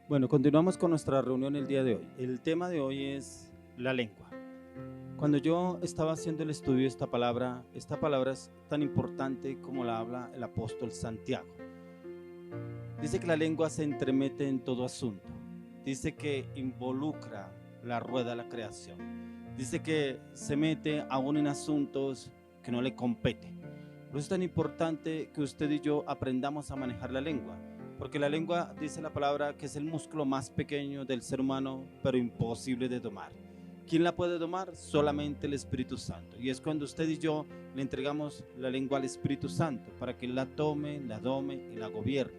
Bueno, continuamos con nuestra reunión el día de hoy. El tema de hoy es la lengua. Cuando yo estaba haciendo el estudio de esta palabra es tan importante como la habla el apóstol Santiago. Dice que la lengua se entremete en todo asunto. Dice que involucra la rueda de la creación. Dice que se mete aún en asuntos que no le competen. Por eso es tan importante que usted y yo aprendamos a manejar la lengua. Porque la lengua, dice la palabra, que es el músculo más pequeño del ser humano, pero imposible de domar. ¿Quién la puede domar? Solamente el Espíritu Santo. Y es cuando usted y yo le entregamos la lengua al Espíritu Santo para que la tome, la dome y la gobierne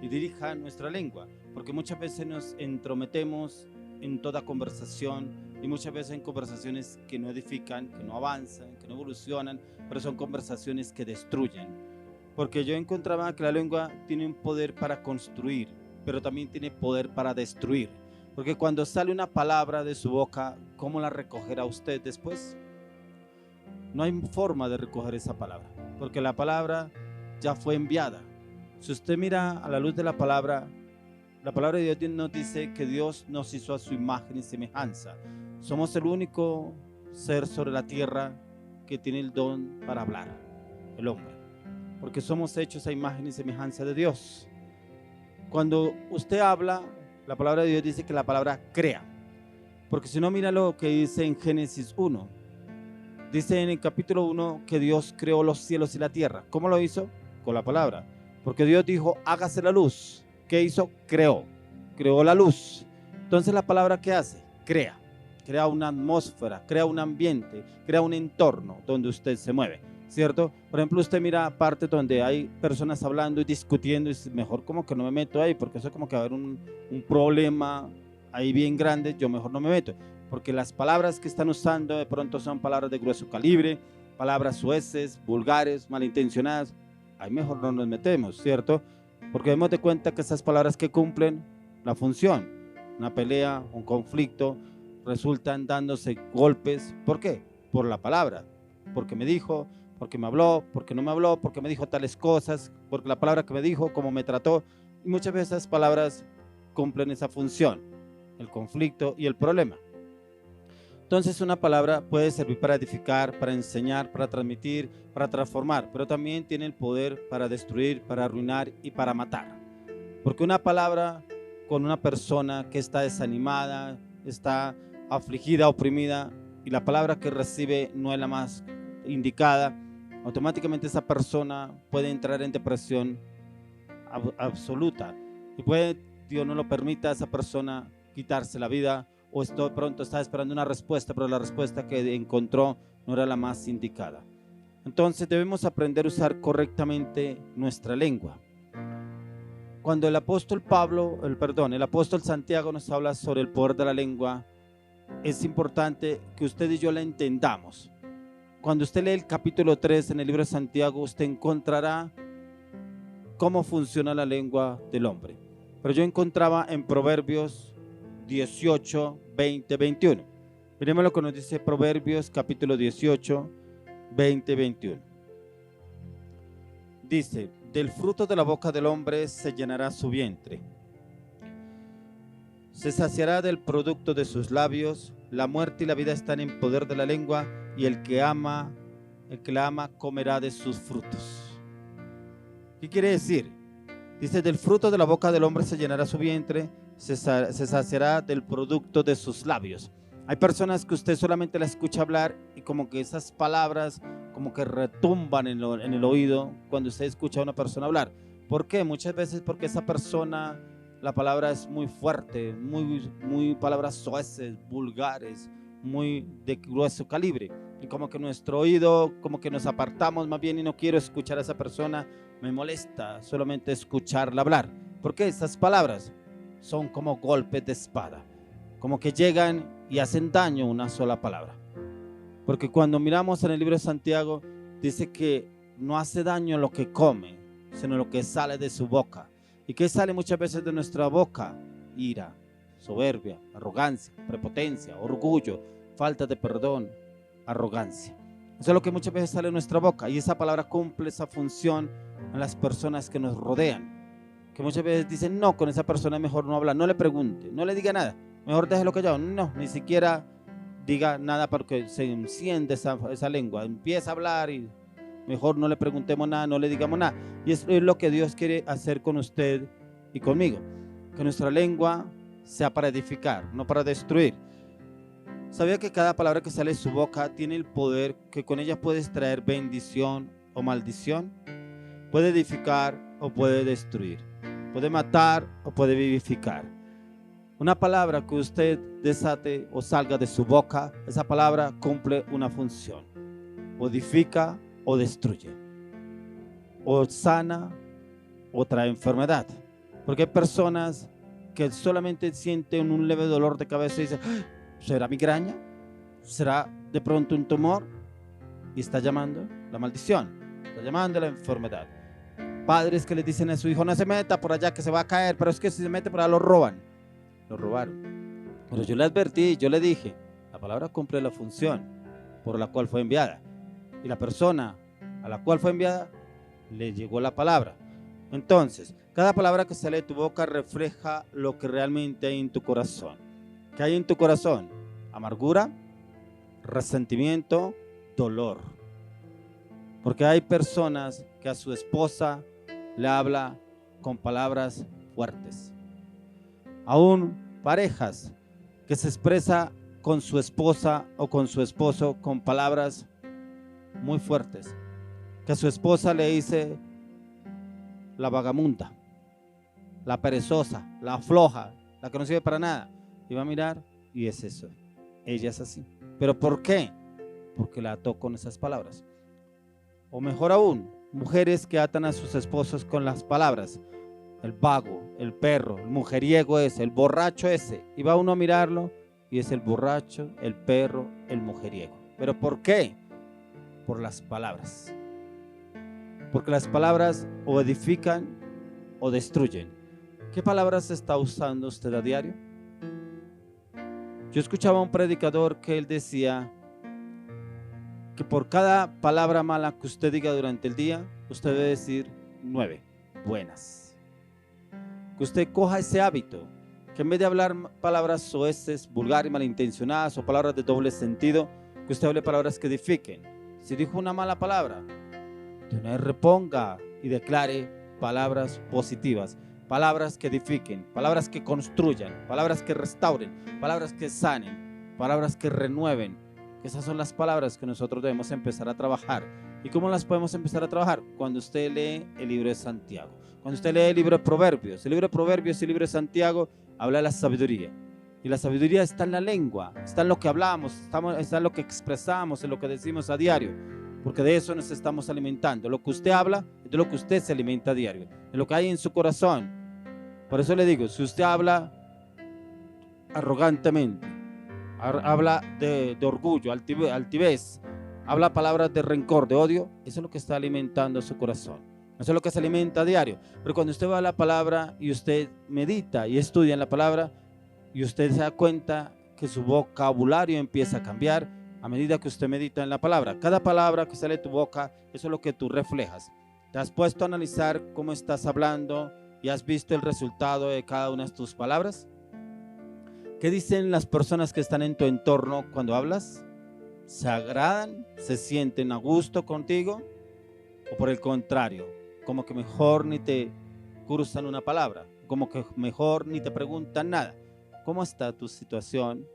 y dirija nuestra lengua. Porque muchas veces nos entrometemos en toda conversación y muchas veces en conversaciones que no edifican, que no avanzan, que no evolucionan, pero son conversaciones que destruyen. Porque yo encontraba que la lengua tiene un poder para construir, pero también tiene poder para destruir. Porque cuando sale una palabra de su boca, ¿cómo la recogerá usted después? No hay forma de recoger esa palabra, porque la palabra ya fue enviada. Si usted mira a la luz de la palabra de Dios nos dice que Dios nos hizo a su imagen y semejanza. Somos el único ser sobre la tierra que tiene el don para hablar, el hombre, porque somos hechos a imagen y semejanza de Dios. Cuando usted habla, la palabra de Dios dice que la palabra crea, porque si no, mira lo que dice en Génesis 1. Dice en el capítulo 1 que Dios creó los cielos y la tierra. ¿Cómo lo hizo? Con la palabra. Porque Dios dijo, hágase la luz. ¿Qué hizo? Creó la luz. Entonces la palabra, ¿qué hace? Crea una atmósfera, crea un ambiente, crea un entorno donde usted se mueve, ¿cierto? Por ejemplo, usted mira partes donde hay personas hablando y discutiendo y es mejor como que no me meto ahí, porque eso como que va a haber un problema ahí bien grande, yo mejor no me meto, porque las palabras que están usando de pronto son palabras de grueso calibre, palabras sueces, vulgares, malintencionadas, ahí mejor no nos metemos, ¿cierto? Porque demos de cuenta que esas palabras que cumplen la función, una pelea, un conflicto, resultan dándose golpes. ¿Por qué? Por la palabra, porque me dijo, porque me habló, porque no me habló, porque me dijo tales cosas, porque la palabra que me dijo, cómo me trató, y muchas veces esas palabras cumplen esa función, el conflicto y el problema. Entonces una palabra puede servir para edificar, para enseñar, para transmitir, para transformar, pero también tiene el poder para destruir, para arruinar y para matar. Porque una palabra con una persona que está desanimada, está afligida, oprimida, y la palabra que recibe no es la más indicada, automáticamente esa persona puede entrar en depresión absoluta. Y puede, Dios no lo permita, esa persona quitarse la vida, o pronto está esperando una respuesta, pero la respuesta que encontró no era la más indicada. Entonces debemos aprender a usar correctamente nuestra lengua. Cuando el apóstol el apóstol Santiago nos habla sobre el poder de la lengua, es importante que usted y yo la entendamos. Cuando usted lee el capítulo 3 en el libro de Santiago, usted encontrará cómo funciona la lengua del hombre. Pero yo encontraba en Proverbios 18, 20, 21. Miremos lo que nos dice Proverbios capítulo 18, 20, 21. Dice, del fruto de la boca del hombre se llenará su vientre. Se saciará del producto de sus labios. La muerte y la vida están en poder de la lengua, y el que la ama comerá de sus frutos. ¿Qué quiere decir? Dice, del fruto de la boca del hombre se llenará su vientre, se saciará del producto de sus labios. Hay personas que usted solamente la escucha hablar y como que esas palabras como que retumban en el oído cuando usted escucha a una persona hablar. ¿Por qué? Muchas veces porque esa persona, la palabra es muy fuerte, muy palabras soeces, vulgares, muy de grueso calibre. Y como que nuestro oído, como que nos apartamos más bien y no quiero escuchar a esa persona, me molesta solamente escucharla hablar. Porque esas palabras son como golpes de espada, como que llegan y hacen daño una sola palabra. Porque cuando miramos en el libro de Santiago, dice que no hace daño lo que come, sino lo que sale de su boca. ¿Y qué sale muchas veces de nuestra boca? Ira, soberbia, arrogancia, prepotencia, orgullo, falta de perdón, arrogancia. Eso es lo que muchas veces sale de nuestra boca, y esa palabra cumple esa función en las personas que nos rodean, que muchas veces dicen, no, con esa persona es mejor no hablar, no le pregunte, no le diga nada, mejor déjelo callado. No, ni siquiera diga nada porque se enciende esa lengua, empieza a hablar y mejor no le preguntemos nada, no le digamos nada. Y es lo que Dios quiere hacer con usted y conmigo, que nuestra lengua sea para edificar, no para destruir. ¿Sabía que cada palabra que sale de su boca tiene el poder que con ella puedes traer bendición o maldición? Puede edificar o puede destruir, puede matar o puede vivificar. Una palabra que usted desate o salga de su boca, esa palabra cumple una función, o edifica o destruye, o sana o trae enfermedad. Porque hay personas que solamente sienten un leve dolor de cabeza y dicen, ¿será migraña? ¿Será de pronto un tumor? Y está llamando la maldición, está llamando la enfermedad. Padres que le dicen a su hijo, no se meta por allá que se va a caer, pero es que si se mete por allá lo roban. Lo robaron. Pero yo le advertí, yo le dije, la palabra cumple la función por la cual fue enviada. Y la persona a la cual fue enviada le llegó la palabra. Entonces, cada palabra que sale de tu boca refleja lo que realmente hay en tu corazón. ¿Qué hay en tu corazón? Amargura, resentimiento, dolor. Porque hay personas que a su esposa le habla con palabras fuertes. Aún parejas que se expresa con su esposa o con su esposo con palabras muy fuertes. Que a su esposa le dice la vagamunda, la perezosa, la floja, la que no sirve para nada. Y va a mirar y es eso. Ella es así. ¿Pero por qué? Porque la ató con esas palabras. O mejor aún, mujeres que atan a sus esposos con las palabras. El vago, el perro, el mujeriego ese, el borracho ese. Y va uno a mirarlo y es el borracho, el perro, el mujeriego. ¿Pero por qué? Por las palabras. Porque las palabras o edifican o destruyen. ¿Qué palabras está usando usted a diario? Yo escuchaba a un predicador que él decía que por cada palabra mala que usted diga durante el día, usted debe decir 9 buenas. Que usted coja ese hábito, que en vez de hablar palabras soeces, vulgares y malintencionadas o palabras de doble sentido, que usted hable palabras que edifiquen. Si dijo una mala palabra, de una vez reponga y declare palabras positivas, palabras que edifiquen, palabras que construyan, palabras que restauren, palabras que sanen, palabras que renueven. Esas son las palabras que nosotros debemos empezar a trabajar. ¿Y cómo las podemos empezar a trabajar? Cuando usted lee el libro de Santiago, cuando usted lee el libro de Proverbios. El libro de Proverbios y el libro de Santiago habla de la sabiduría. Y la sabiduría está en la lengua, está en lo que hablamos, está en lo que expresamos, en lo que decimos a diario. Porque de eso nos estamos alimentando. Lo que usted habla es de lo que usted se alimenta a diario, de lo que hay en su corazón. Por eso le digo, si usted habla arrogantemente, habla de orgullo, altivez, habla palabras de rencor, de odio, eso es lo que está alimentando su corazón. Eso es lo que se alimenta a diario. Pero cuando usted va a la palabra y usted medita y estudia en la palabra y usted se da cuenta que su vocabulario empieza a cambiar a medida que usted medita en la palabra. Cada palabra que sale de tu boca, eso es lo que tú reflejas. ¿Te has puesto a analizar cómo estás hablando y has visto el resultado de cada una de tus palabras? ¿Qué dicen las personas que están en tu entorno cuando hablas? ¿Se agradan? ¿Se sienten a gusto contigo? ¿O por el contrario, como que mejor ni te cruzan una palabra? Como que mejor ni te preguntan nada. ¿Cómo está tu situación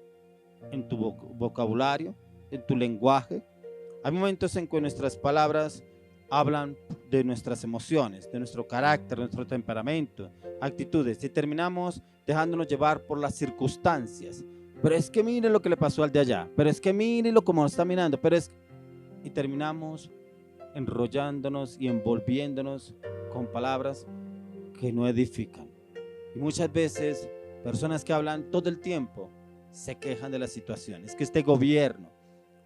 en tu vocabulario, en tu lenguaje? Hay momentos en que nuestras palabras hablan de nuestras emociones, de nuestro carácter, de nuestro temperamento, actitudes, y terminamos dejándonos llevar por las circunstancias. Pero es que mire lo que le pasó al de allá, pero es que mire lo como está mirando, y terminamos enrollándonos y envolviéndonos con palabras que no edifican. Y muchas veces personas que hablan todo el tiempo se quejan de la situación. Es que este gobierno,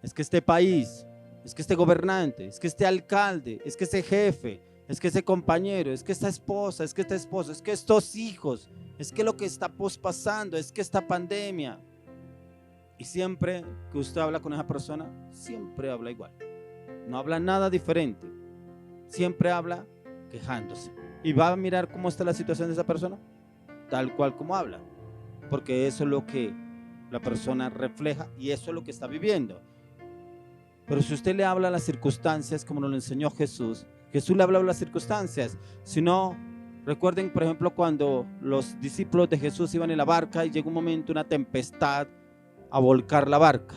es que este país, es que este gobernante, es que este alcalde, es que este jefe, es que ese compañero, es que esta esposa, es que este esposo, es que estos hijos, es que lo que está pasando, es que esta pandemia. Y siempre que usted habla con esa persona, siempre habla igual. No habla nada diferente. Siempre habla quejándose. y va a mirar cómo está la situación de esa persona, tal cual como habla, porque eso es lo que la persona refleja y eso es lo que está viviendo. Pero si usted le habla a las circunstancias como nos lo enseñó Jesús, Jesús le hablaba a las circunstancias. Si no, recuerden por ejemplo cuando los discípulos de Jesús iban en la barca y llegó un momento, una tempestad, a volcar la barca.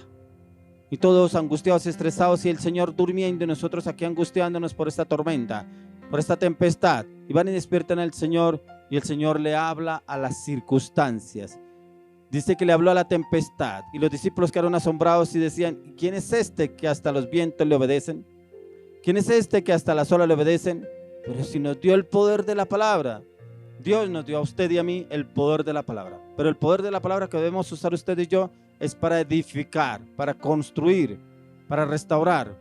Y todos angustiados, estresados, y el Señor durmiendo y nosotros aquí angustiándonos por esta tormenta, por esta tempestad. Y van y despiertan al Señor y el Señor le habla a las circunstancias. Dice que le habló a la tempestad y los discípulos quedaron asombrados y decían: ¿quién es este que hasta los vientos le obedecen? ¿Quién es este que hasta las olas le obedecen? Pero si nos dio el poder de la palabra, Dios nos dio a usted y a mí el poder de la palabra. Pero el poder de la palabra que debemos usar usted y yo es para edificar, para construir, para restaurar.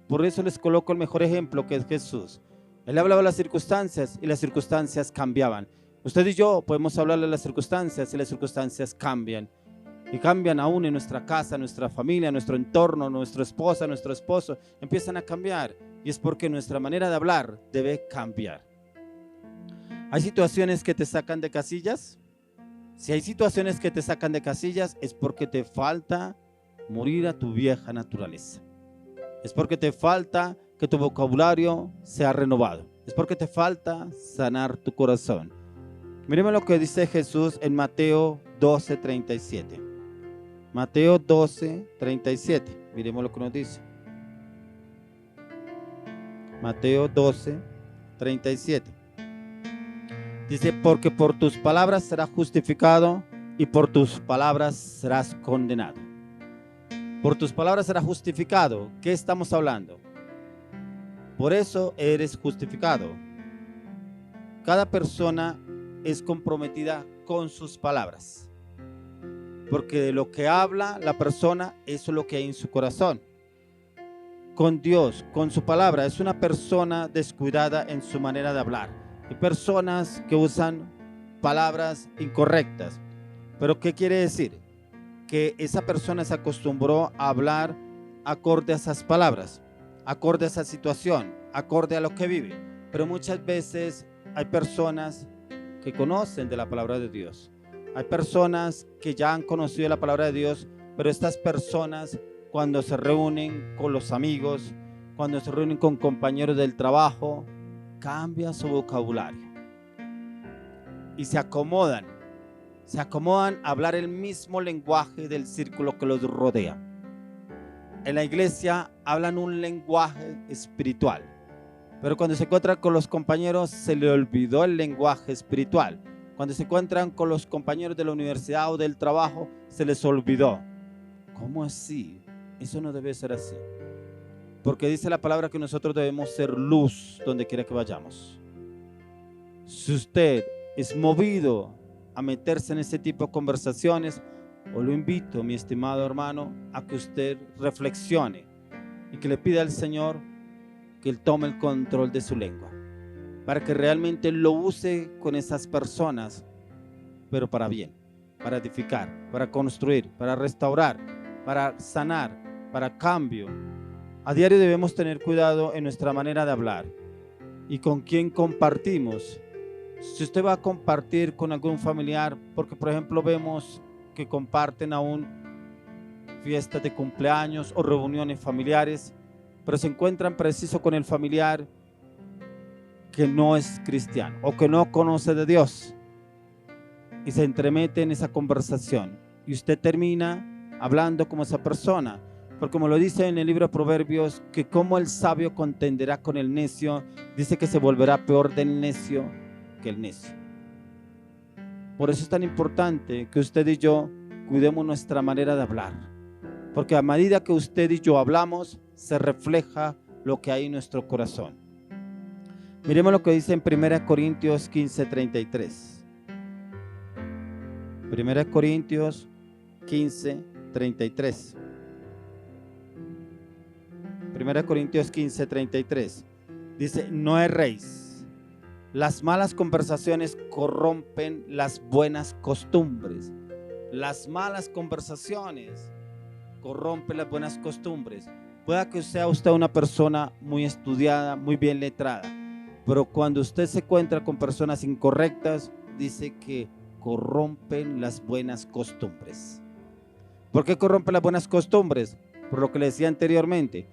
Por eso les coloco el mejor ejemplo, que es Jesús. Él hablaba de las circunstancias y las circunstancias cambiaban. Usted y yo podemos hablarle de las circunstancias y las circunstancias cambian. Y cambian aún en nuestra casa, nuestra familia, nuestro entorno, nuestra esposa, nuestro esposo. Empiezan a cambiar y es porque nuestra manera de hablar debe cambiar. ¿Hay situaciones que te sacan de casillas? Si hay situaciones que te sacan de casillas es porque te falta morir a tu vieja naturaleza. Es porque te falta que tu vocabulario sea renovado. Es porque te falta sanar tu corazón. Miremos lo que dice Jesús en Mateo 12:37. Mateo 12:37. Miremos lo que nos dice. Mateo 12:37. Dice: porque por tus palabras serás justificado y por tus palabras serás condenado. Por tus palabras serás justificado. ¿Qué estamos hablando? Por eso eres justificado. Cada persona es comprometida con sus palabras, porque de lo que habla la persona, eso es lo que hay en su corazón. Con Dios, con su palabra, es una persona descuidada en su manera de hablar. Hay personas que usan palabras incorrectas. ¿Pero qué quiere decir? Que esa persona se acostumbró a hablar acorde a esas palabras, acorde a esa situación, acorde a lo que vive. Pero muchas veces hay personas que conocen de la palabra de Dios. Hay personas que ya han conocido la palabra de Dios, pero estas personas cuando se reúnen con los amigos, cuando se reúnen con compañeros del trabajo, cambia su vocabulario y se acomodan a hablar el mismo lenguaje del círculo que los rodea. En la iglesia hablan un lenguaje espiritual, pero cuando se encuentran con los compañeros se le olvidó el lenguaje espiritual. Cuando se encuentran con los compañeros de la universidad o del trabajo, se les olvidó. ¿Cómo así? Eso no debe ser así. Porque dice la palabra que nosotros debemos ser luz donde quiera que vayamos. Si usted es movido a meterse en ese tipo de conversaciones, os lo invito, mi estimado hermano, a que usted reflexione y que le pida al Señor que Él tome el control de su lengua, para que realmente lo use con esas personas, pero para bien, para edificar, para construir, para restaurar, para sanar, para cambio. A diario debemos tener cuidado en nuestra manera de hablar y con quién compartimos. Si usted va a compartir con algún familiar, porque por ejemplo vemos que comparten aún fiestas de cumpleaños o reuniones familiares, pero se encuentran preciso con el familiar que no es cristiano o que no conoce de Dios y se entremete en esa conversación y usted termina hablando como esa persona, porque como lo dice en el libro de Proverbios, que como el sabio contenderá con el necio, dice que se volverá peor del necio que el necio. Por eso es tan importante que usted y yo cuidemos nuestra manera de hablar, porque a medida que usted y yo hablamos, se refleja lo que hay en nuestro corazón. Miremos lo que dice en 1 Corintios 15:33. 1 Corintios 15:33. 1 Corintios 15:33. Dice: no erréis. Las malas conversaciones corrompen las buenas costumbres. Las malas conversaciones corrompen las buenas costumbres. Pueda que sea usted una persona muy estudiada, muy bien letrada, Pero cuando usted se encuentra con personas incorrectas, dice que corrompen las buenas costumbres. ¿Por qué corrompen las buenas costumbres? Por lo que le decía anteriormente,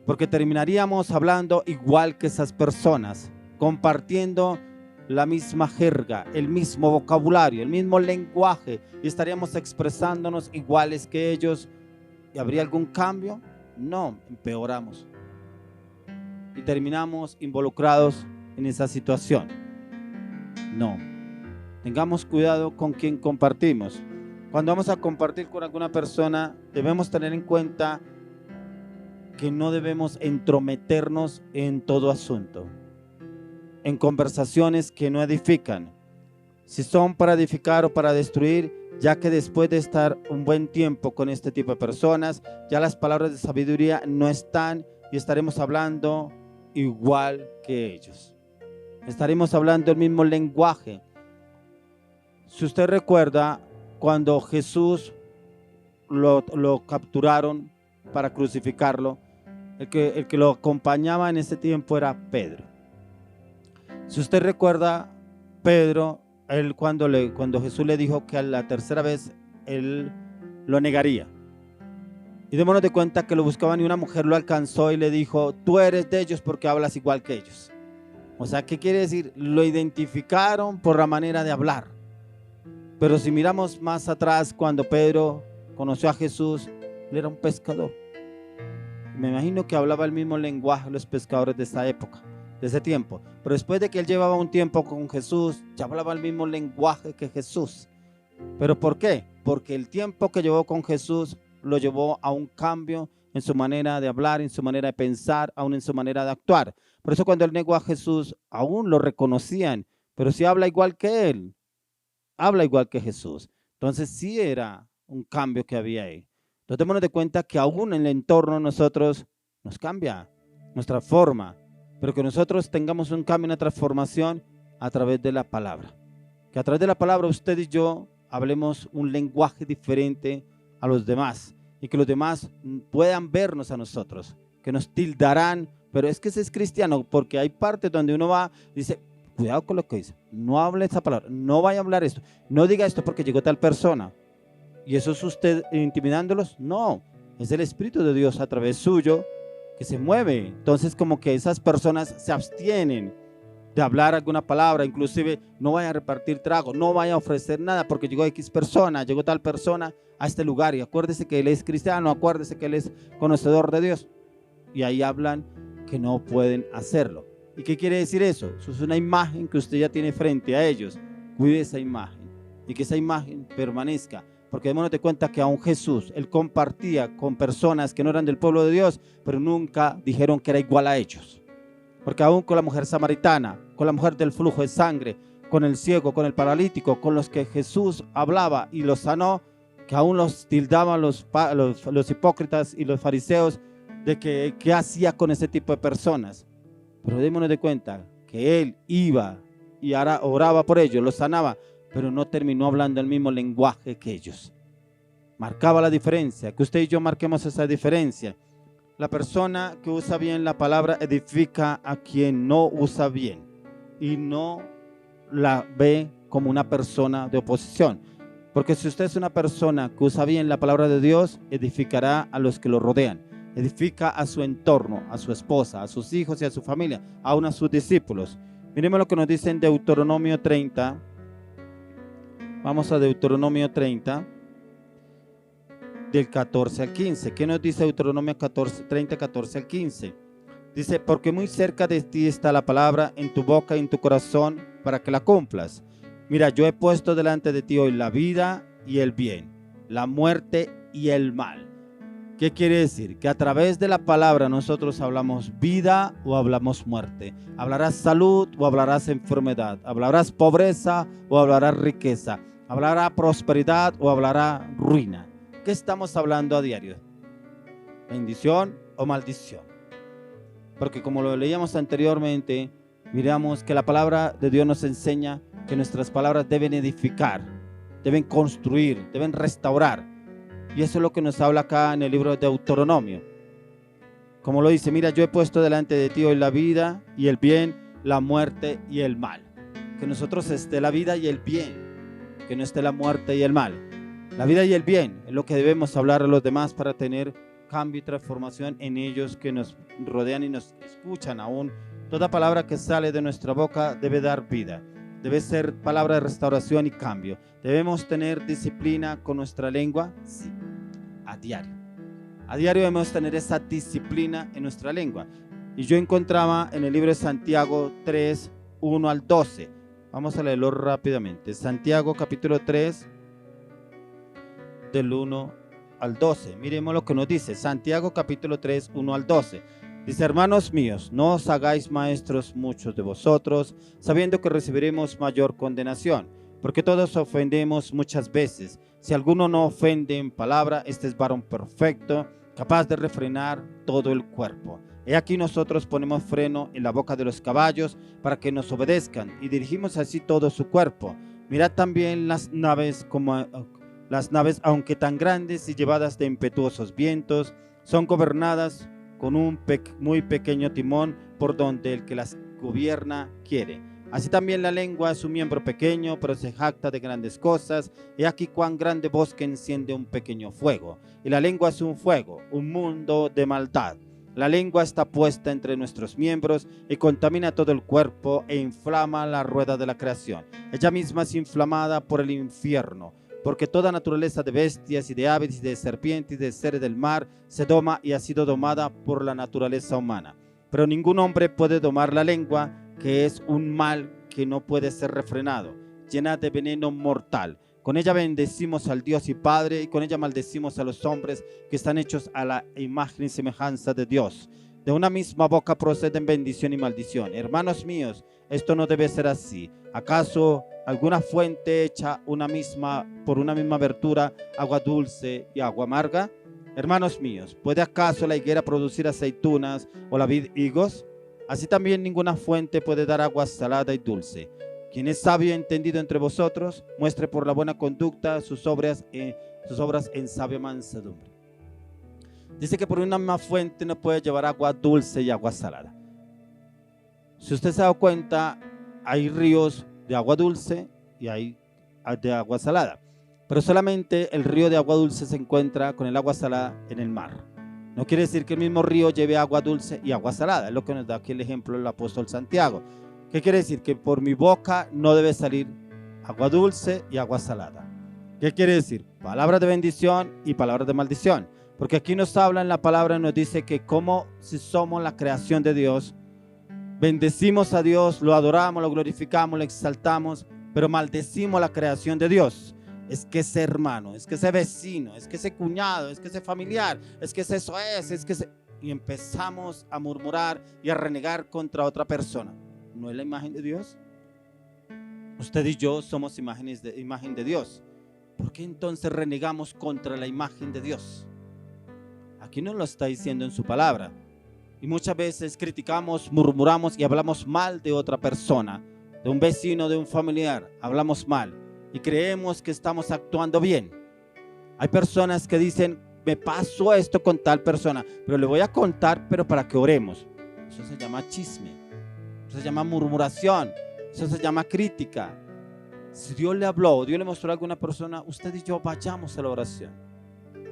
porque terminaríamos hablando igual que esas personas, compartiendo la misma jerga, el mismo vocabulario, el mismo lenguaje, y estaríamos expresándonos iguales que ellos. ¿Y habría algún cambio? No, empeoramos y terminamos involucrados en esa situación. No, tengamos cuidado con quien compartimos. Cuando vamos a compartir con alguna persona, debemos tener en cuenta que no debemos entrometernos en todo asunto, en conversaciones que no edifican. Si son para edificar o para destruir, ya que después de estar un buen tiempo con este tipo de personas, ya las palabras de sabiduría no están y estaremos hablando igual que ellos. Estaremos hablando el mismo lenguaje. Si usted recuerda, cuando Jesús lo capturaron para crucificarlo, el que lo acompañaba en ese tiempo era Pedro. Si usted recuerda, Pedro, cuando Jesús le dijo que a la tercera vez él lo negaría. Y démonos de cuenta que lo buscaban y una mujer lo alcanzó y le dijo: tú eres de ellos porque hablas igual que ellos. O sea, ¿qué quiere decir? Lo identificaron por la manera de hablar. Pero si miramos más atrás, cuando Pedro conoció a Jesús, él era un pescador. Me imagino que hablaba el mismo lenguaje de los pescadores de esa época, de ese tiempo. Pero después de que él llevaba un tiempo con Jesús, ya hablaba el mismo lenguaje que Jesús. ¿Pero por qué? Porque el tiempo que llevó con Jesús lo llevó a un cambio en su manera de hablar, en su manera de pensar, aún en su manera de actuar. Por eso cuando él negó a Jesús, aún lo reconocían, pero si habla igual que él, habla igual que Jesús. Entonces sí era un cambio que había ahí. Entonces démonos de cuenta que aún en el entorno nosotros nos cambia nuestra forma, pero que nosotros tengamos un cambio, una transformación a través de la palabra. Que a través de la palabra usted y yo hablemos un lenguaje diferente a los demás y que los demás puedan vernos a nosotros, que nos tildarán, pero es que ese es cristiano, porque hay partes donde uno va y dice: cuidado con lo que dice, no hable esa palabra, no vaya a hablar esto, no diga esto porque llegó tal persona. ¿Y eso es usted intimidándolos? No, es el Espíritu de Dios a través suyo que se mueve. Entonces como que esas personas se abstienen de hablar alguna palabra, inclusive no vaya a repartir trago, no vaya a ofrecer nada porque llegó X persona, llegó tal persona a este lugar y acuérdese que él es cristiano, acuérdese que él es conocedor de Dios. Y ahí hablan que no pueden hacerlo. ¿Y qué quiere decir eso? Eso es una imagen que usted ya tiene frente a ellos. Cuide esa imagen y que esa imagen permanezca. Porque démonos de cuenta que aún Jesús, él compartía con personas que no eran del pueblo de Dios, pero nunca dijeron que era igual a ellos. Porque aún con la mujer samaritana, con la mujer del flujo de sangre, con el ciego, con el paralítico, con los que Jesús hablaba y los sanó, que aún los tildaban los hipócritas y los fariseos de que qué hacía con ese tipo de personas. Pero démonos de cuenta que él iba y oraba por ellos, los sanaba, pero no terminó hablando el mismo lenguaje que ellos. Marcaba la diferencia, que usted y yo marquemos esa diferencia. La persona que usa bien la palabra edifica a quien no usa bien y no la ve como una persona de oposición. Porque si usted es una persona que usa bien la palabra de Dios, edificará a los que lo rodean. Edifica a su entorno, a su esposa, a sus hijos y a su familia, aún a sus discípulos. Miremos lo que nos dice en Deuteronomio 30. Vamos a Deuteronomio 30, del 14 al 15. ¿Qué nos dice Deuteronomio 30, 14 al 15? Dice: porque muy cerca de ti está la palabra, en tu boca y en tu corazón, para que la cumplas. Mira, yo he puesto delante de ti hoy la vida y el bien, la muerte y el mal. ¿Qué quiere decir? Que a través de la palabra nosotros hablamos vida o hablamos muerte. Hablarás salud o hablarás enfermedad. Hablarás pobreza o hablarás riqueza. Hablará prosperidad o hablará ruina. ¿Qué estamos hablando a diario? ¿Bendición o maldición? Porque como lo leíamos anteriormente, miramos que la palabra de Dios nos enseña que nuestras palabras deben edificar, deben construir, deben restaurar. Y eso es lo que nos habla acá en el libro de Deuteronomio. Como lo dice: mira, yo he puesto delante de ti hoy la vida y el bien, la muerte y el mal. Que nosotros esté la vida y el bien, que no esté la muerte y el mal. La vida y el bien es lo que debemos hablar a los demás para tener cambio y transformación en ellos que nos rodean y nos escuchan. Aún toda palabra que sale de nuestra boca debe dar vida, debe ser palabra de restauración y cambio. Debemos tener disciplina con nuestra lengua, sí, a diario. A diario debemos tener esa disciplina en nuestra lengua. Y yo encontraba en el libro de Santiago 3, 1 al 12. Vamos a leerlo rápidamente. Santiago capítulo 3, del 1 al 12. Miremos lo que nos dice. Santiago capítulo 3, 1 al 12. Dice: hermanos míos, no os hagáis maestros muchos de vosotros, sabiendo que recibiremos mayor condenación, porque todos ofendemos muchas veces. Si alguno no ofende en palabra, este es varón perfecto, capaz de refrenar todo el cuerpo. He aquí nosotros ponemos freno en la boca de los caballos para que nos obedezcan, y dirigimos así todo su cuerpo. Mirad también las naves, aunque tan grandes y llevadas de impetuosos vientos, son gobernadas con un muy pequeño timón por donde el que las gobierna quiere. Así también la lengua es un miembro pequeño, pero se jacta de grandes cosas. He aquí cuán grande bosque enciende un pequeño fuego. Y la lengua es un fuego, un mundo de maldad. La lengua está puesta entre nuestros miembros y contamina todo el cuerpo e inflama la rueda de la creación. Ella misma es inflamada por el infierno, porque toda naturaleza de bestias y de aves y de serpientes y de seres del mar se doma y ha sido domada por la naturaleza humana. Pero ningún hombre puede domar la lengua, que es un mal que no puede ser refrenado, llena de veneno mortal. Con ella bendecimos al Dios y Padre, y con ella maldecimos a los hombres que están hechos a la imagen y semejanza de Dios. De una misma boca proceden bendición y maldición. Hermanos míos, esto no debe ser así. ¿Acaso alguna fuente echa por una misma abertura agua dulce y agua amarga? Hermanos míos, ¿puede acaso la higuera producir aceitunas o la vid higos? Así también ninguna fuente puede dar agua salada y dulce. Quien es sabio y entendido entre vosotros, muestre por la buena conducta sus obras en sabia mansedumbre. Dice que por una misma fuente no puede llevar agua dulce y agua salada. Si usted se ha dado cuenta, hay ríos de agua dulce y hay de agua salada, pero solamente el río de agua dulce se encuentra con el agua salada en el mar. No quiere decir que el mismo río lleve agua dulce y agua salada. Es lo que nos da aquí el ejemplo del apóstol Santiago. ¿Qué quiere decir? Que por mi boca no debe salir agua dulce y agua salada. ¿Qué quiere decir? Palabras de bendición y palabras de maldición. Porque aquí nos habla en la palabra, nos dice que como si somos la creación de Dios, bendecimos a Dios, lo adoramos, lo glorificamos, lo exaltamos, pero maldecimos la creación de Dios. Es que ese hermano, es que ese vecino, es que ese cuñado, es que ese familiar, es que eso es que ese... Y empezamos a murmurar y a renegar contra otra persona. ¿No es la imagen de Dios? Usted y yo somos imagen de Dios. ¿Por qué entonces renegamos contra la imagen de Dios? Aquí nos lo está diciendo en su palabra. Y muchas veces criticamos, murmuramos y hablamos mal de otra persona, de un vecino, de un familiar. Hablamos mal y creemos que estamos actuando bien. Hay personas que dicen: me pasó esto con tal persona, pero le voy a contar, pero para que oremos. Eso se llama chisme, eso se llama murmuración, eso se llama crítica. Si Dios le habló, Dios le mostró a alguna persona, usted y yo vayamos a la oración.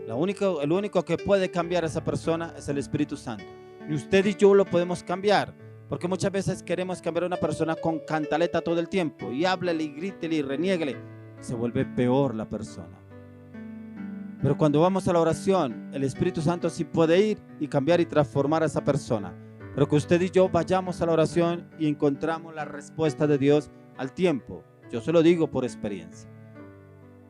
El único que puede cambiar a esa persona es el Espíritu Santo. Y usted y yo lo podemos cambiar, porque muchas veces queremos cambiar a una persona con cantaleta todo el tiempo, y háblele y grítele y reniéguele. Se vuelve peor la persona. Pero cuando vamos a la oración, el Espíritu Santo sí puede ir y cambiar y transformar a esa persona. Pero que usted y yo vayamos a la oración y encontramos la respuesta de Dios al tiempo. Yo se lo digo por experiencia,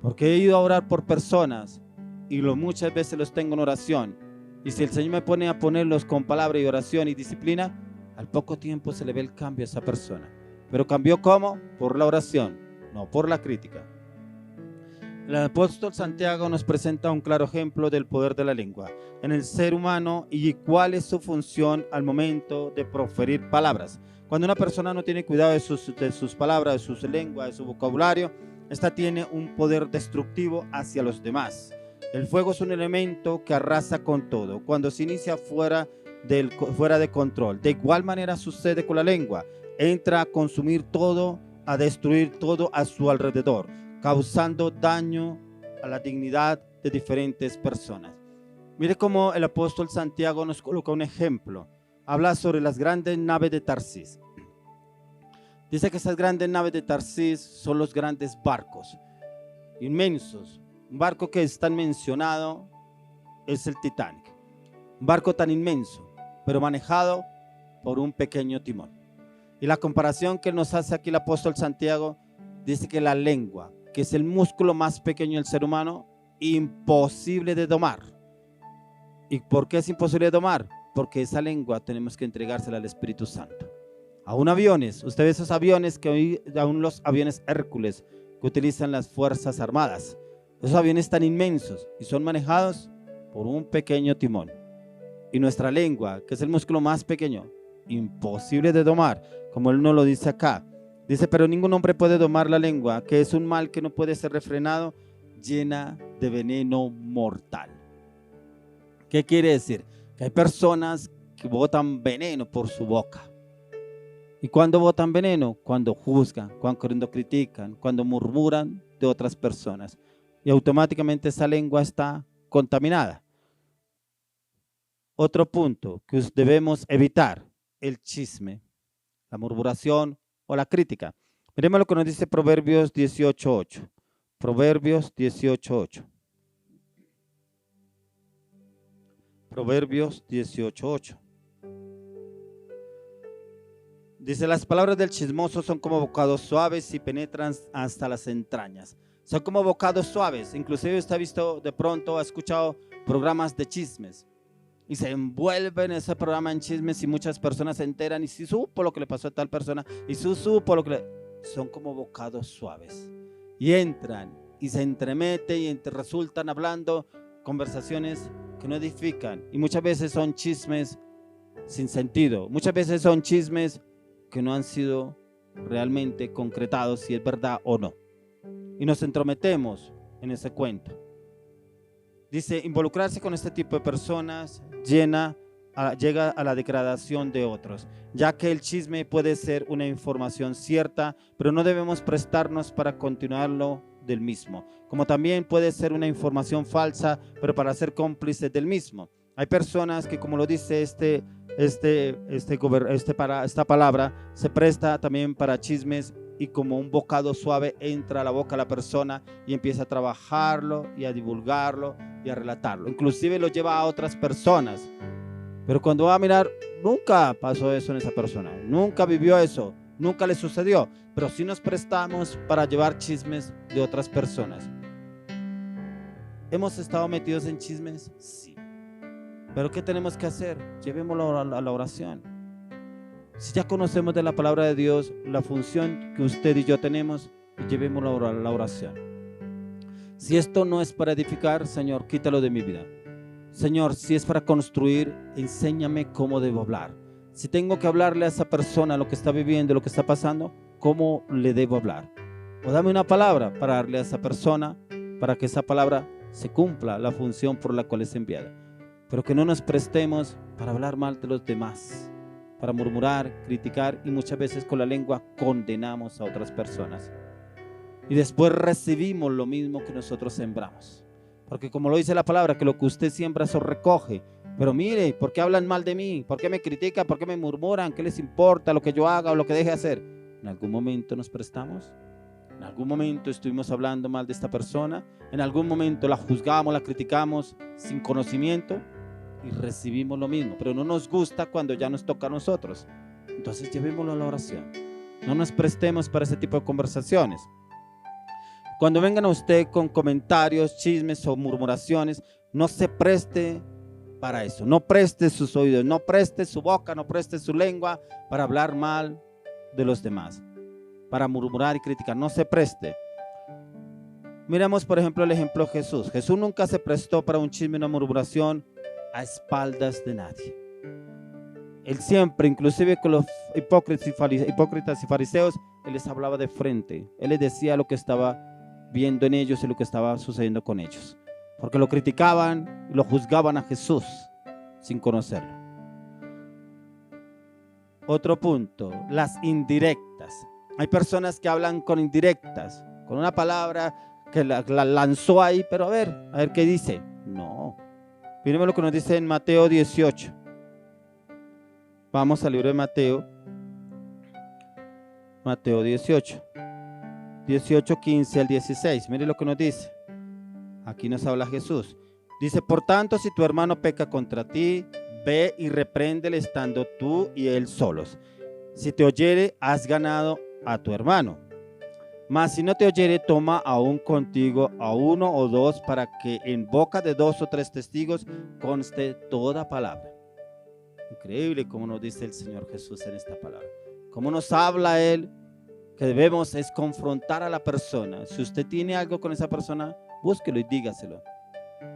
porque he ido a orar por personas y muchas veces los tengo en oración, y si el Señor me pone a ponerlos con palabra y oración y disciplina, al poco tiempo se le ve el cambio a esa persona. Pero cambió ¿cómo? Por la oración, no por la crítica. El apóstol Santiago nos presenta un claro ejemplo del poder de la lengua en el ser humano y cuál es su función al momento de proferir palabras. Cuando una persona no tiene cuidado de sus palabras, de sus lenguas, de su vocabulario, esta tiene un poder destructivo hacia los demás. El fuego es un elemento que arrasa con todo cuando se inicia fuera de control. De igual manera sucede con la lengua. entra a consumir todo, a destruir todo a su alrededor, causando daño a la dignidad de diferentes personas. Mire cómo el apóstol Santiago nos coloca un ejemplo. Habla sobre las grandes naves de Tarsis. Dice que esas grandes naves de Tarsis son los grandes barcos, inmensos. Un barco que es tan mencionado es el Titanic. Un barco tan inmenso, pero manejado por un pequeño timón. Y la comparación que nos hace aquí el apóstol Santiago, dice que la lengua, que es el músculo más pequeño del ser humano, imposible de domar. ¿Y por qué es imposible de domar? Porque esa lengua tenemos que entregársela al Espíritu Santo. Aún aviones, usted ve esos aviones que hoy, aún los aviones Hércules que utilizan las Fuerzas Armadas, esos aviones tan inmensos y son manejados por un pequeño timón. Y nuestra lengua, que es el músculo más pequeño, imposible de domar, como él nos lo dice acá. Dice, pero ningún hombre puede domar la lengua, que es un mal que no puede ser refrenado, llena de veneno mortal. ¿Qué quiere decir? Que hay personas que botan veneno por su boca. ¿Y cuándo botan veneno? Cuando juzgan, cuando critican, cuando murmuran de otras personas. Y automáticamente esa lengua está contaminada. Otro punto que debemos evitar, el chisme, la murmuración o la crítica. Miremos lo que nos dice Proverbios 18:8. Proverbios 18:8. Proverbios 18:8. Dice, las palabras del chismoso son como bocados suaves y penetran hasta las entrañas. Son como bocados suaves. Inclusive usted ha visto de pronto, ha escuchado programas de chismes. Y se envuelve en ese programa en chismes y muchas personas se enteran y si supo lo que le pasó a tal persona y si supo lo que le... Son como bocados suaves. Y entran y se entremeten y resultan hablando conversaciones que no edifican. Y muchas veces son chismes sin sentido. Muchas veces son chismes que no han sido realmente concretados si es verdad o no. Y nos entrometemos en ese cuento. Dice, involucrarse con este tipo de personas llega a la degradación de otros, ya que el chisme puede ser una información cierta, pero no debemos prestarnos para continuarlo del mismo, como también puede ser una información falsa, pero para ser cómplices del mismo. Hay personas que, como lo dice esta palabra, se presta también para chismes y como un bocado suave entra a la boca de la persona y empieza a trabajarlo y a divulgarlo y a relatarlo. Inclusive lo lleva a otras personas. Pero cuando va a mirar, nunca pasó eso en esa persona, nunca vivió eso, nunca le sucedió. Pero sí nos prestamos para llevar chismes de otras personas. ¿Hemos estado metidos en chismes? Sí. ¿Pero qué tenemos que hacer? Llevémoslo a la oración. Si ya conocemos de la palabra de Dios, la función que usted y yo tenemos, llevémoslo a la oración. Si esto no es para edificar, Señor, quítalo de mi vida. Señor, si es para construir, enséñame cómo debo hablar. Si tengo que hablarle a esa persona lo que está viviendo, lo que está pasando, ¿cómo le debo hablar? O dame una palabra para darle a esa persona, para que esa palabra se cumpla la función por la cual es enviada. Pero que no nos prestemos para hablar mal de los demás, para murmurar, criticar y muchas veces con la lengua condenamos a otras personas. Y después recibimos lo mismo que nosotros sembramos. Porque como lo dice la palabra, que lo que usted siembra eso recoge. Pero mire, ¿por qué hablan mal de mí? ¿Por qué me critican? ¿Por qué me murmuran? ¿Qué les importa lo que yo haga o lo que deje de hacer? ¿En algún momento nos prestamos? ¿En algún momento estuvimos hablando mal de esta persona? ¿En algún momento la juzgamos, la criticamos sin conocimiento? Y recibimos lo mismo, pero no nos gusta cuando ya nos toca a nosotros. Entonces llevémoslo a la oración. No nos prestemos para ese tipo de conversaciones. Cuando vengan a usted con comentarios, chismes o murmuraciones, no se preste para eso. No preste sus oídos, no preste su boca, no preste su lengua para hablar mal de los demás, para murmurar y criticar. No se preste. Miremos, por ejemplo, el ejemplo de Jesús. Jesús nunca se prestó para un chisme, una murmuración a espaldas de nadie. Él siempre, inclusive con los hipócritas y fariseos, él les hablaba de frente. Él les decía lo que estaba viendo en ellos y lo que estaba sucediendo con ellos, porque lo criticaban y lo juzgaban a Jesús sin conocerlo. Otro punto, las indirectas. Hay personas que hablan con indirectas, con una palabra que la lanzó ahí, pero a ver qué dice. No. Miren lo que nos dice en Mateo 18. Vamos al libro de Mateo. Mateo 18. 18, 15 al 16. Miren lo que nos dice. Aquí nos habla Jesús. Dice, por tanto, si tu hermano peca contra ti, ve y repréndele estando tú y él solos. Si te oyere, has ganado a tu hermano. Mas si no te oyere, toma aún contigo a uno o dos, para que en boca de 2 o 3 testigos conste toda palabra. Increíble cómo nos dice el Señor Jesús en esta palabra. Cómo nos habla Él, que debemos es confrontar a la persona. Si usted tiene algo con esa persona, búsquelo y dígaselo.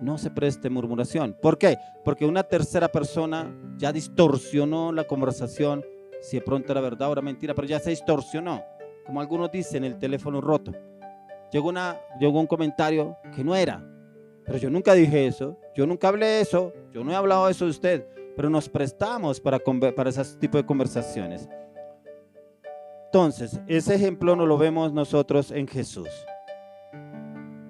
No se preste murmuración. ¿Por qué? Porque una tercera persona ya distorsionó la conversación. Si de pronto era verdad o era mentira, pero ya se distorsionó. Como algunos dicen, el teléfono roto. Llegó un comentario que no era. Pero yo nunca dije eso. Yo nunca hablé eso. Yo no he hablado eso de usted. Pero nos prestamos para ese tipo de conversaciones. Entonces, ese ejemplo no lo vemos nosotros en Jesús,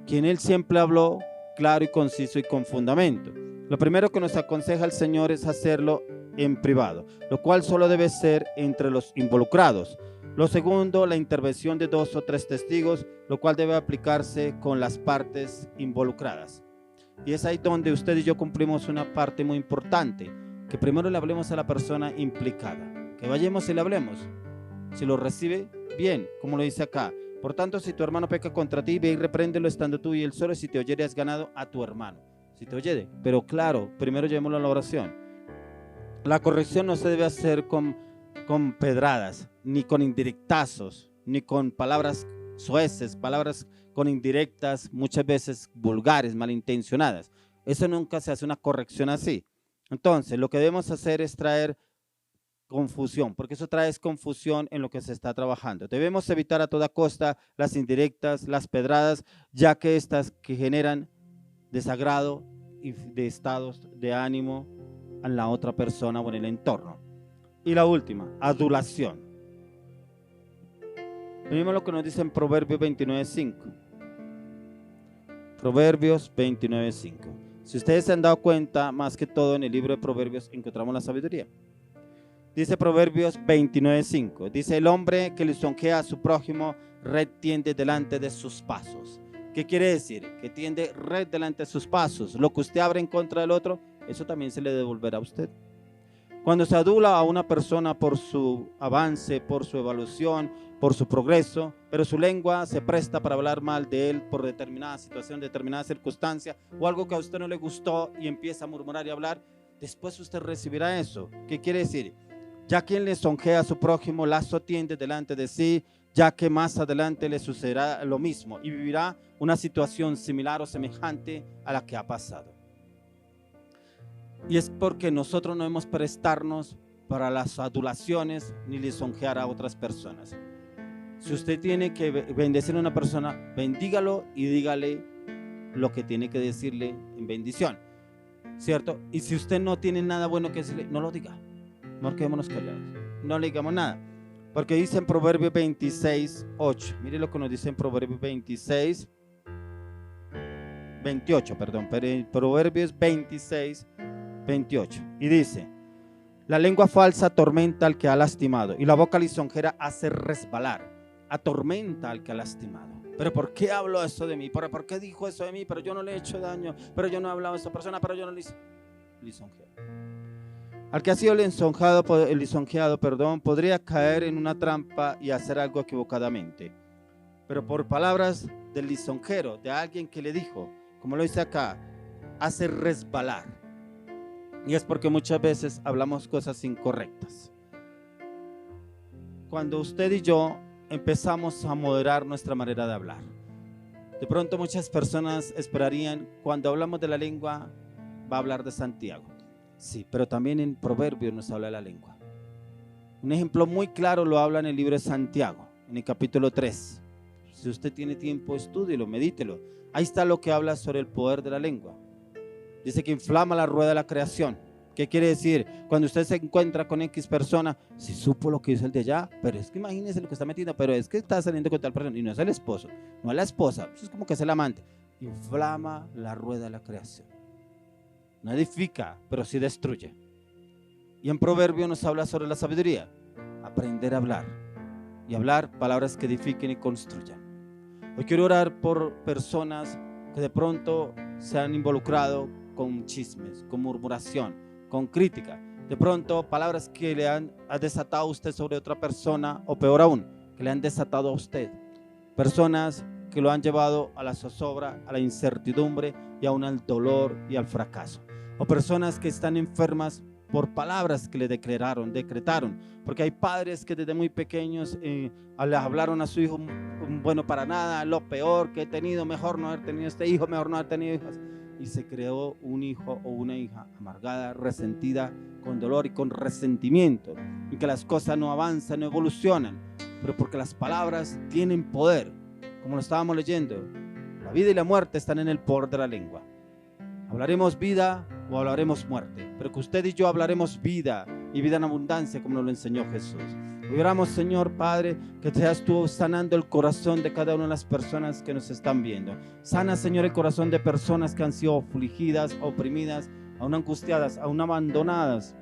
quien Él siempre habló claro y conciso y con fundamento. Lo primero que nos aconseja el Señor es hacerlo en privado, lo cual solo debe ser entre los involucrados. Lo segundo, la intervención de 2 o 3 testigos, lo cual debe aplicarse con las partes involucradas. Y es ahí donde usted y yo cumplimos una parte muy importante, que primero le hablemos a la persona implicada, que vayamos y le hablemos. Si lo recibe, bien, como lo dice acá. Por tanto, si tu hermano peca contra ti, ve y repréndelo estando tú y él solo. Si te oyere, has ganado a tu hermano. Si te oyere, pero claro, primero llevémoslo a la oración. La corrección no se debe hacer con pedradas, ni con indirectazos, ni con palabras soeces, palabras con indirectas, muchas veces vulgares, malintencionadas. Eso nunca se hace una corrección así. Entonces, lo que debemos hacer es traer confusión, porque eso trae confusión en lo que se está trabajando. Debemos evitar a toda costa las indirectas, las pedradas, ya que estas que generan desagrado y de estados de ánimo a la otra persona o en el entorno. Y la última, adulación. Vemos lo que nos dice en Proverbios 29:5. Proverbios 29:5. Si ustedes se han dado cuenta, más que todo en el libro de Proverbios encontramos la sabiduría. Dice Proverbios 29:5. Dice, el hombre que lisonjea a su prójimo, red tiende delante de sus pasos. ¿Qué quiere decir? Que tiende red delante de sus pasos. Lo que usted abre en contra del otro, eso también se le devolverá a usted. Cuando se adula a una persona por su avance, por su evaluación, por su progreso, pero su lengua se presta para hablar mal de él por determinada situación, determinada circunstancia o algo que a usted no le gustó y empieza a murmurar y hablar, después usted recibirá eso. ¿Qué quiere decir? Ya quien lisonjea a su prójimo, lazo tiende delante de sí, ya que más adelante le sucederá lo mismo y vivirá una situación similar o semejante a la que ha pasado. Y es porque nosotros no debemos prestarnos para las adulaciones ni lisonjear a otras personas. Si usted tiene que bendecir a una persona, bendígalo y dígale lo que tiene que decirle en bendición, ¿cierto? Y si usted no tiene nada bueno que decirle, no lo diga. No quedémonos callados, no le digamos nada, porque dice en Proverbios 26:8. Mire lo que nos dice en Proverbios 28, pero en Proverbios 26:28. Y dice, la lengua falsa atormenta al que ha lastimado, y la boca lisonjera hace resbalar, atormenta al que ha lastimado. Pero ¿por qué habló eso de mí? ¿Por qué dijo eso de mí? Pero yo no le he hecho daño, pero yo no he hablado de esa persona, pero yo no le hice. Lisonjero. Al que ha sido lisonjeado, podría caer en una trampa y hacer algo equivocadamente. Pero por palabras del lisonjero, de alguien que le dijo, como lo dice acá, hace resbalar. Y es porque muchas veces hablamos cosas incorrectas. Cuando usted y yo empezamos a moderar nuestra manera de hablar, de pronto muchas personas esperarían, cuando hablamos de la lengua, va a hablar de Santiago. Sí, pero también en Proverbios nos habla de la lengua. Un ejemplo muy claro lo habla en el libro de Santiago, en el capítulo 3. Si usted tiene tiempo, estúdielo, medítelo. Ahí está lo que habla sobre el poder de la lengua. Dice que inflama la rueda de la creación. ¿Qué quiere decir? Cuando usted se encuentra con X persona, si supo lo que hizo el de allá, pero es que imagínese lo que está metiendo, pero es que está saliendo con tal persona y no es el esposo, no es la esposa, eso es como que es el amante. Inflama la rueda de la creación. No edifica, pero sí destruye. Y en Proverbio nos habla sobre la sabiduría, aprender a hablar y hablar palabras que edifiquen y construyan. Hoy quiero orar por personas que de pronto se han involucrado con chismes, con murmuración, con crítica. De pronto palabras que le han desatado a usted sobre otra persona, o peor aún, que le han desatado a usted. Personas que lo han llevado a la zozobra, a la incertidumbre y aún al dolor y al fracaso. O personas que están enfermas por palabras que le decretaron, porque hay padres que desde muy pequeños le hablaron a su hijo, bueno, para nada, lo peor que he tenido, mejor no haber tenido este hijo, mejor no haber tenido hijas, y se creó un hijo o una hija amargada, resentida, con dolor y con resentimiento, y que las cosas no avanzan, no evolucionan, pero porque las palabras tienen poder, como lo estábamos leyendo, la vida y la muerte están en el poder de la lengua. Hablaremos vida o hablaremos muerte, pero que usted y yo hablaremos vida y vida en abundancia, como nos lo enseñó Jesús. Hoy oramos, Señor Padre, que seas tú sanando el corazón de cada una de las personas que nos están viendo. Sana, Señor, el corazón de personas que han sido afligidas, oprimidas, aún angustiadas, aún abandonadas,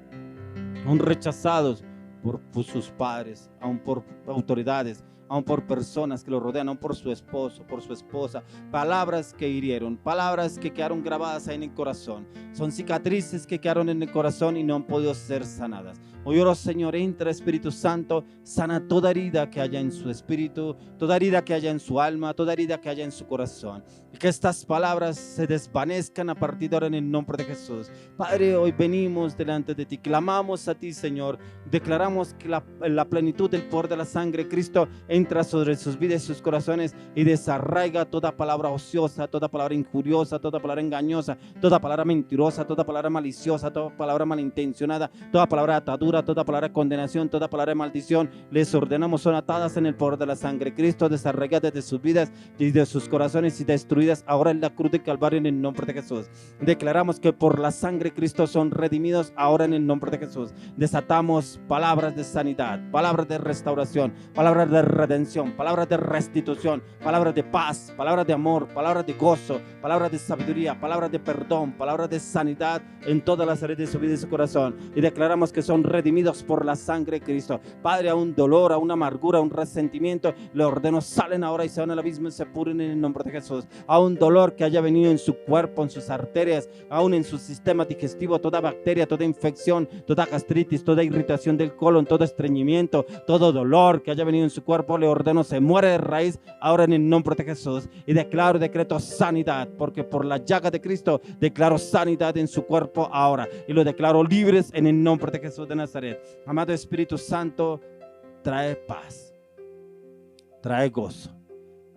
aún rechazados por sus padres, aún por autoridades, aún por personas que lo rodean, aún por su esposo, por su esposa. Palabras que hirieron, palabras que quedaron grabadas ahí en el corazón. Son cicatrices que quedaron en el corazón y no han podido ser sanadas. Hoy oro, Señor, entra Espíritu Santo, sana toda herida que haya en su espíritu, toda herida que haya en su alma, toda herida que haya en su corazón. Y que estas palabras se desvanezcan a partir de ahora en el nombre de Jesús. Padre, hoy venimos delante de ti, clamamos a ti, Señor, declaramos que la plenitud del poder de la sangre de Cristo entra sobre sus vidas y sus corazones y desarraiga toda palabra ociosa, toda palabra injuriosa, toda palabra engañosa, toda palabra mentirosa, toda palabra maliciosa, toda palabra malintencionada, toda palabra atadura, toda palabra de condenación, toda palabra de maldición. Les ordenamos, son atadas en el poder de la sangre de Cristo, desarraigadas de sus vidas y de sus corazones y destruidas ahora en la cruz de Calvario en el nombre de Jesús. Declaramos que por la sangre de Cristo son redimidos ahora en el nombre de Jesús. Desatamos palabras de sanidad, palabras de restauración, palabras de redención, palabras de restitución, palabras de paz, palabras de amor, palabras de gozo, palabras de sabiduría, palabras de perdón, palabras de sanidad en todas las áreas de su vida y su corazón. Y declaramos que son redimidos por la sangre de Cristo. Padre, a un dolor, a una amargura, a un resentimiento, le ordeno, salen ahora y se van al abismo y se pudren en el nombre de Jesús. A un dolor que haya venido en su cuerpo, en sus arterias, aún en su sistema digestivo, toda bacteria, toda infección, toda gastritis, toda irritación del colon, todo estreñimiento, todo dolor que haya venido en su cuerpo, le ordeno, se muere de raíz ahora en el nombre de Jesús. Y declaro, decreto sanidad, porque por la llaga de Cristo declaro sanidad en su cuerpo ahora, y lo declaro libres en el nombre de Jesús de Nazaret. Amado Espíritu Santo, trae paz, trae gozo,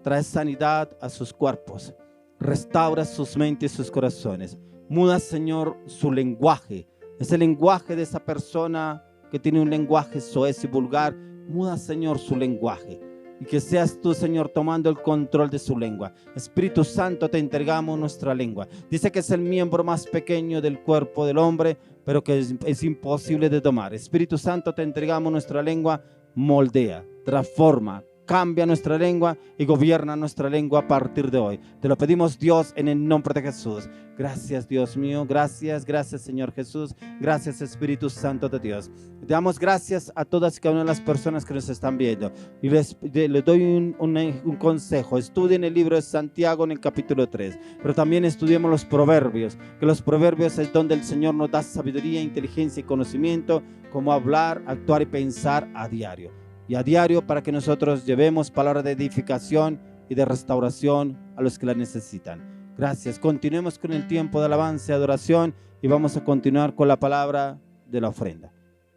trae sanidad a sus cuerpos, restaura sus mentes y sus corazones. Muda, Señor, su lenguaje, ese lenguaje de esa persona que tiene un lenguaje soez y vulgar. Muda, Señor, su lenguaje, y que seas tú, Señor, tomando el control de su lengua. Espíritu Santo, te entregamos nuestra lengua. Dice que es el miembro más pequeño del cuerpo del hombre, pero que es imposible de domar. Espíritu Santo, te entregamos nuestra lengua. Moldea, transforma, cambia nuestra lengua y gobierna nuestra lengua a partir de hoy. Te lo pedimos, Dios, en el nombre de Jesús. Gracias, Dios mío, gracias, gracias, Señor Jesús, gracias, Espíritu Santo de Dios. Te damos gracias a todas y cada una de las personas que nos están viendo, y les doy un consejo. Estudien el libro de Santiago en el capítulo 3, pero también estudiemos los proverbios, que los proverbios es donde el Señor nos da sabiduría, inteligencia y conocimiento, cómo hablar, actuar y pensar a diario. Y a diario, para que nosotros llevemos palabras de edificación y de restauración a los que la necesitan. Gracias. Continuemos con el tiempo de alabanza y adoración, y vamos a continuar con la palabra de la ofrenda.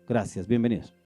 Gracias. Bienvenidos.